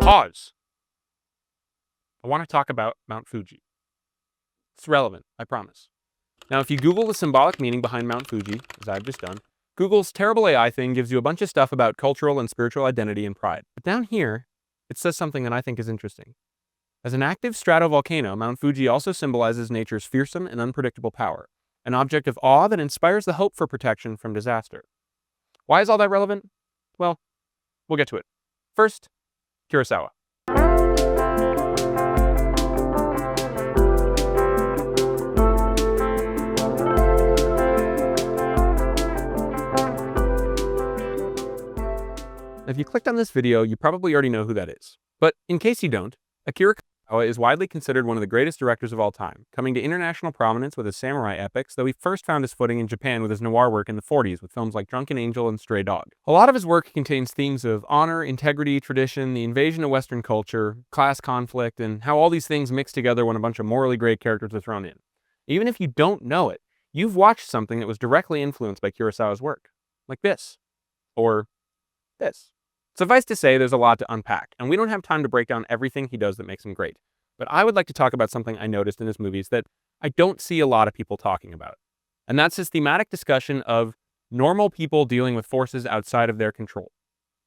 Pause. I want to talk about Mount Fuji. It's relevant, I promise. Now, if you Google the symbolic meaning behind Mount Fuji, as I've just done, Google's terrible AI thing gives you a bunch of stuff about cultural and spiritual identity and pride. But down here, it says something that I think is interesting. As an active stratovolcano, Mount Fuji also symbolizes nature's fearsome and unpredictable power, an object of awe that inspires the hope for protection from disaster. Why is all that relevant? Well, we'll get to it. First, Kurosawa. If you clicked on this video, you probably already know who that is. But in case you don't, Akira is widely considered one of the greatest directors of all time, coming to international prominence with his samurai epics, though he first found his footing in Japan with his noir work in the 40s with films like Drunken Angel and Stray Dog. A lot of his work contains themes of honor, integrity, tradition, the invasion of Western culture, class conflict, and how all these things mix together when a bunch of morally gray characters are thrown in. Even if you don't know it, you've watched something that was directly influenced by Kurosawa's work, like this, or this. Suffice to say, there's a lot to unpack, and we don't have time to break down everything he does that makes him great. But I would like to talk about something I noticed in his movies that I don't see a lot of people talking about. And that's his thematic discussion of normal people dealing with forces outside of their control.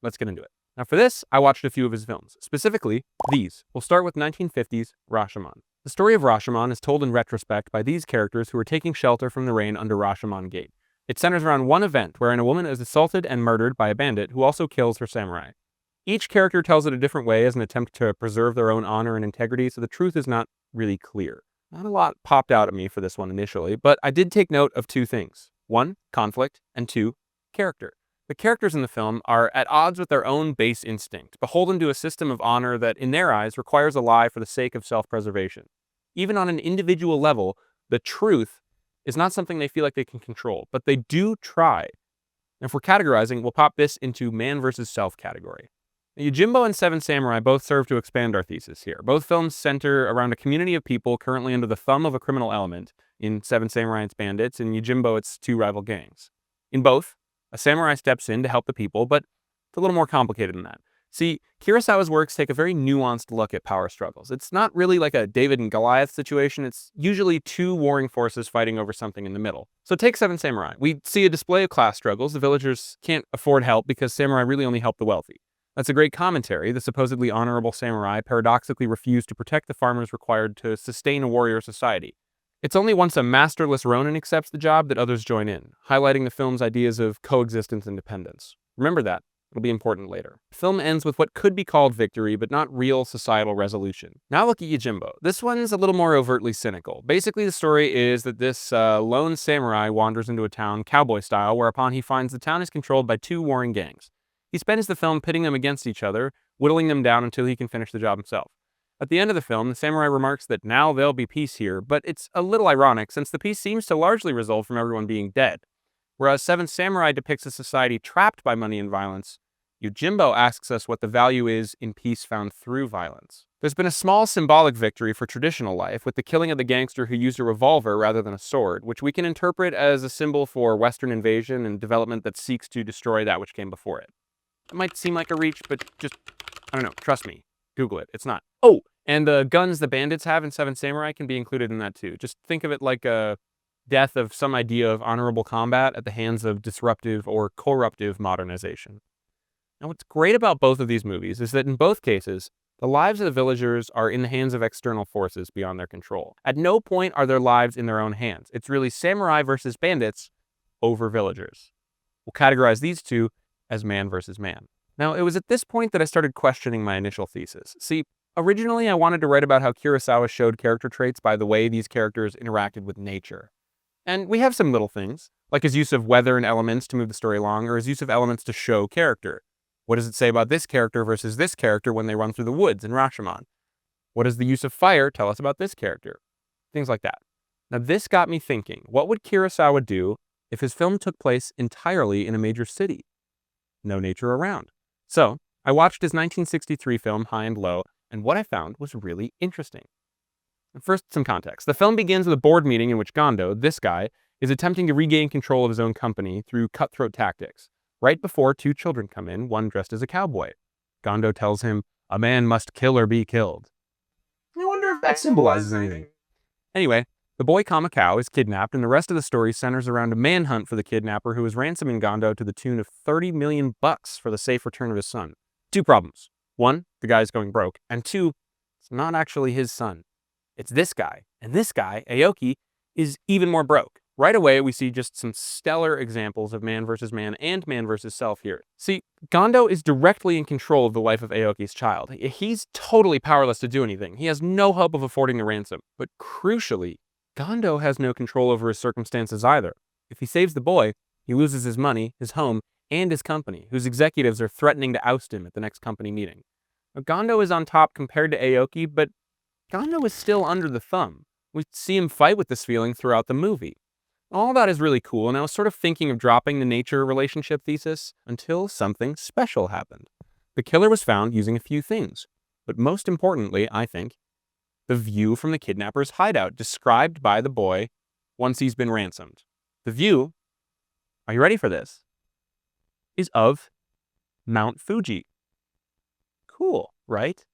Let's get into it. Now for this, I watched a few of his films, specifically these. We'll start with 1950's Rashomon. The story of Rashomon is told in retrospect by these characters who are taking shelter from the rain under Rashomon Gate. It centers around one event wherein a woman is assaulted and murdered by a bandit who also kills her samurai. Each character tells it a different way as an attempt to preserve their own honor and integrity, so the truth is not really clear. Not a lot popped out at me for this one initially, but I did take note of two things. One, conflict, and two, character. The characters in the film are at odds with their own base instinct, beholden to a system of honor that, in their eyes, requires a lie for the sake of self-preservation. Even on an individual level, the truth is not something they feel like they can control, but they do try. And if we're categorizing, we'll pop this into man versus self category. Yojimbo and Seven Samurai both serve to expand our thesis here. Both films center around a community of people currently under the thumb of a criminal element. In Seven Samurai, it's bandits. In Yojimbo, it's two rival gangs. In both, a samurai steps in to help the people, but it's a little more complicated than that. See, Kurosawa's works take a very nuanced look at power struggles. It's not really like a David and Goliath situation. It's usually two warring forces fighting over something in the middle. So take Seven Samurai. We see a display of class struggles. The villagers can't afford help because samurai really only help the wealthy. That's a great commentary. The supposedly honorable samurai paradoxically refuse to protect the farmers required to sustain a warrior society. It's only once a masterless ronin accepts the job that others join in, highlighting the film's ideas of coexistence and dependence. Remember that. It'll be important later. The film ends with what could be called victory, but not real societal resolution. Now look at Yojimbo. This one's a little more overtly cynical. Basically, the story is that this lone samurai wanders into a town, cowboy style, whereupon he finds the town is controlled by two warring gangs. He spends the film pitting them against each other, whittling them down until he can finish the job himself. At the end of the film, the samurai remarks that now there'll be peace here, but it's a little ironic since the peace seems to largely result from everyone being dead. Whereas Seven Samurai depicts a society trapped by money and violence, Yojimbo asks us what the value is in peace found through violence. There's been a small symbolic victory for traditional life with the killing of the gangster who used a revolver rather than a sword, which we can interpret as a symbol for Western invasion and development that seeks to destroy that which came before it. It might seem like a reach, but just, I don't know, trust me. Google it. It's not. Oh, and the guns the bandits have in Seven Samurai can be included in that too. Just think of it like a death of some idea of honorable combat at the hands of disruptive or corruptive modernization. Now, what's great about both of these movies is that in both cases, the lives of the villagers are in the hands of external forces beyond their control. At no point are their lives in their own hands. It's really samurai versus bandits over villagers. We'll categorize these two as man versus man. Now, it was at this point that I started questioning my initial thesis. See, originally I wanted to write about how Kurosawa showed character traits by the way these characters interacted with nature. And we have some little things, like his use of weather and elements to move the story along, or his use of elements to show character. What does it say about this character versus this character when they run through the woods in Rashomon? What does the use of fire tell us about this character? Things like that. Now this got me thinking, what would Kurosawa do if his film took place entirely in a major city? No nature around. So I watched his 1963 film High and Low, and what I found was really interesting. First, some context. The film begins with a board meeting in which Gondo, this guy, is attempting to regain control of his own company through cutthroat tactics. Right before two children come in, one dressed as a cowboy. Gondo tells him, A man must kill or be killed. I wonder if that symbolizes anything. Anyway, the boy Kamikawa is kidnapped, and the rest of the story centers around a manhunt for the kidnapper who is ransoming Gondo to the tune of $30 million for the safe return of his son. 2 problems. 1, the guy's going broke, and 2, it's not actually his son. It's this guy, and this guy, Aoki, is even more broke. Right away, we see just some stellar examples of man versus man and man versus self here. See, Gondo is directly in control of the life of Aoki's child. He's totally powerless to do anything. He has no hope of affording the ransom. But crucially, Gondo has no control over his circumstances either. If he saves the boy, he loses his money, his home, and his company, whose executives are threatening to oust him at the next company meeting. Now, Gondo is on top compared to Aoki, but Gondo is still under the thumb. We see him fight with this feeling throughout the movie. All that is really cool, and I was sort of thinking of dropping the nature relationship thesis until something special happened. The killer was found using a few things, but most importantly, I think, the view from the kidnapper's hideout described by the boy once he's been ransomed. The view, are you ready for this, is of Mount Fuji. Cool, right?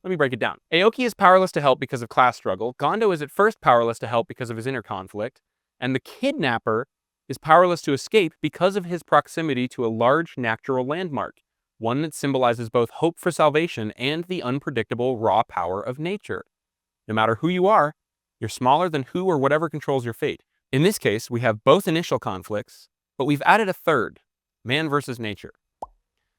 Let me break it down. Aoki is powerless to help because of class struggle. Gondo is at first powerless to help because of his inner conflict. And the kidnapper is powerless to escape because of his proximity to a large natural landmark, one that symbolizes both hope for salvation and the unpredictable raw power of nature. No matter who you are, you're smaller than who or whatever controls your fate. In this case, we have both initial conflicts, but we've added a third, man versus nature.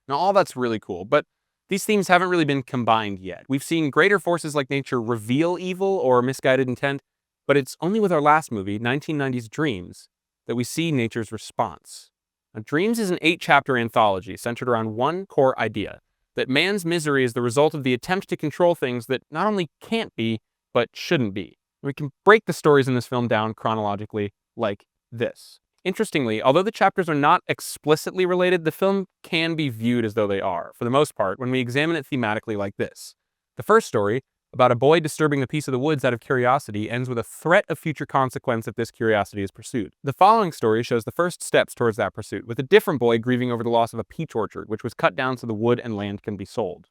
Now, all that's really cool, but these themes haven't really been combined yet. We've seen greater forces like nature reveal evil or misguided intent, but it's only with our last movie, 1990's Dreams, that we see nature's response. Now, Dreams is an 8-chapter anthology centered around one core idea, that man's misery is the result of the attempt to control things that not only can't be, but shouldn't be. We can break the stories in this film down chronologically like this. Interestingly, although the chapters are not explicitly related, the film can be viewed as though they are, for the most part, when we examine it thematically like this. The first story, about a boy disturbing the peace of the woods out of curiosity, ends with a threat of future consequence if this curiosity is pursued. The following story shows the first steps towards that pursuit, with a different boy grieving over the loss of a peach orchard, which was cut down so the wood and land can be sold.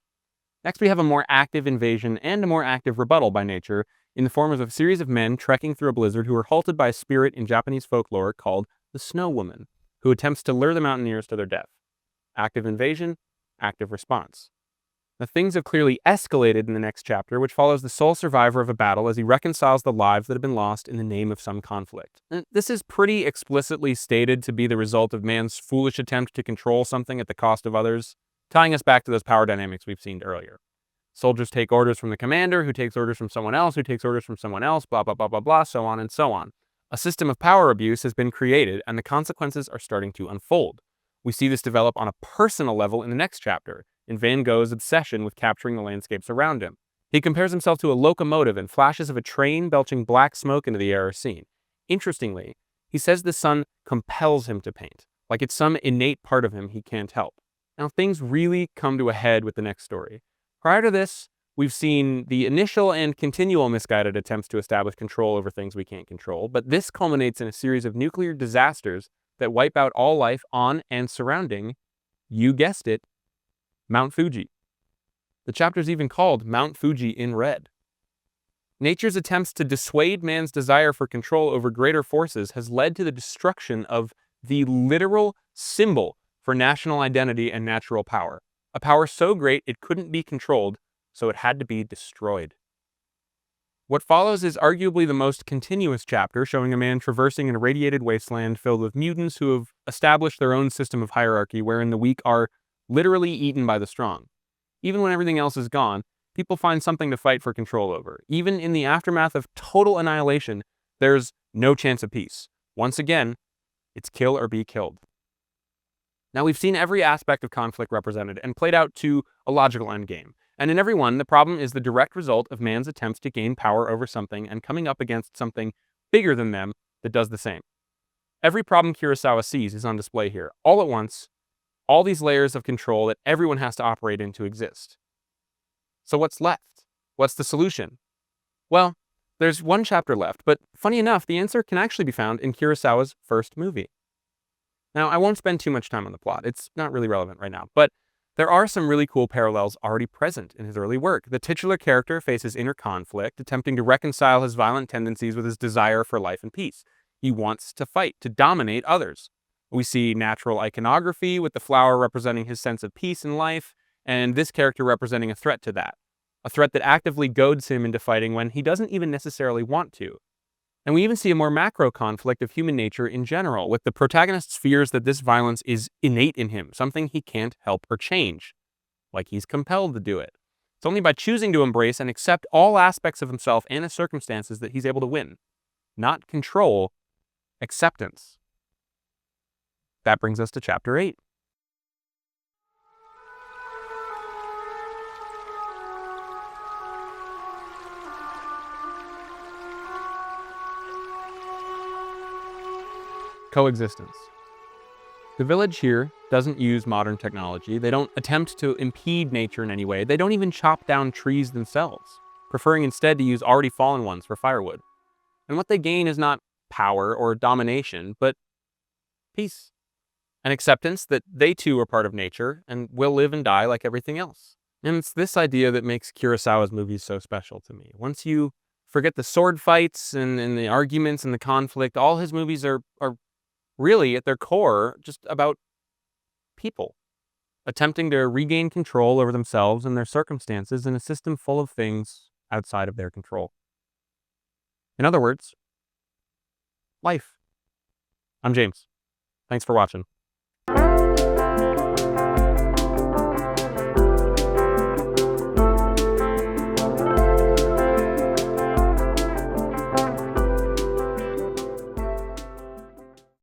Next, we have a more active invasion and a more active rebuttal by nature in the form of a series of men trekking through a blizzard who are halted by a spirit in Japanese folklore called the Snow Woman, who attempts to lure the mountaineers to their death. Active invasion, active response. Now, things have clearly escalated in the next chapter, which follows the sole survivor of a battle as he reconciles the lives that have been lost in the name of some conflict. And this is pretty explicitly stated to be the result of man's foolish attempt to control something at the cost of others, tying us back to those power dynamics we've seen earlier. Soldiers take orders from the commander, who takes orders from someone else, who takes orders from someone else, blah, blah, blah, blah, blah, so on and so on. A system of power abuse has been created, and the consequences are starting to unfold. We see this develop on a personal level in the next chapter, in Van Gogh's obsession with capturing the landscapes around him. He compares himself to a locomotive, and flashes of a train belching black smoke into the air are seen. Interestingly, he says the sun compels him to paint, like it's some innate part of him he can't help. Now, things really come to a head with the next story. Prior to this, we've seen the initial and continual misguided attempts to establish control over things we can't control, but this culminates in a series of nuclear disasters that wipe out all life on and surrounding, you guessed it, Mount Fuji. The chapter's even called Mount Fuji in red. Nature's attempts to dissuade man's desire for control over greater forces has led to the destruction of the literal symbol for national identity and natural power. A power so great it couldn't be controlled, so it had to be destroyed. What follows is arguably the most continuous chapter, showing a man traversing an irradiated wasteland filled with mutants who have established their own system of hierarchy wherein the weak are literally eaten by the strong. Even when everything else is gone, people find something to fight for control over. Even in the aftermath of total annihilation, there's no chance of peace. Once again, it's kill or be killed. Now, we've seen every aspect of conflict represented and played out to a logical endgame. And in every one, the problem is the direct result of man's attempts to gain power over something and coming up against something bigger than them that does the same. Every problem Kurosawa sees is on display here, all at once, all these layers of control that everyone has to operate in to exist. So what's left? What's the solution? Well, there's one chapter left, but funny enough, the answer can actually be found in Kurosawa's first movie. Now, I won't spend too much time on the plot. It's not really relevant right now, but There are some really cool parallels already present in his early work. The titular character faces inner conflict, attempting to reconcile his violent tendencies with his desire for life and peace. He wants to fight, to dominate others. We see natural iconography, with the flower representing his sense of peace and life, and this character representing a threat to that. A threat that actively goads him into fighting when he doesn't even necessarily want to. And we even see a more macro conflict of human nature in general, with the protagonist's fears that this violence is innate in him, something he can't help or change, like he's compelled to do it. It's only by choosing to embrace and accept all aspects of himself and his circumstances that he's able to win. Not control, acceptance. That brings us to chapter 8. Coexistence. The village here doesn't use modern technology. They don't attempt to impede nature in any way. They don't even chop down trees themselves, preferring instead to use already fallen ones for firewood. And what they gain is not power or domination, but peace. An acceptance that they too are part of nature and will live and die like everything else. And it's this idea that makes Kurosawa's movies so special to me. Once you forget the sword fights and the arguments and the conflict, all his movies are really, at their core, just about people attempting to regain control over themselves and their circumstances in a system full of things outside of their control. In other words, life. I'm James. Thanks for watching.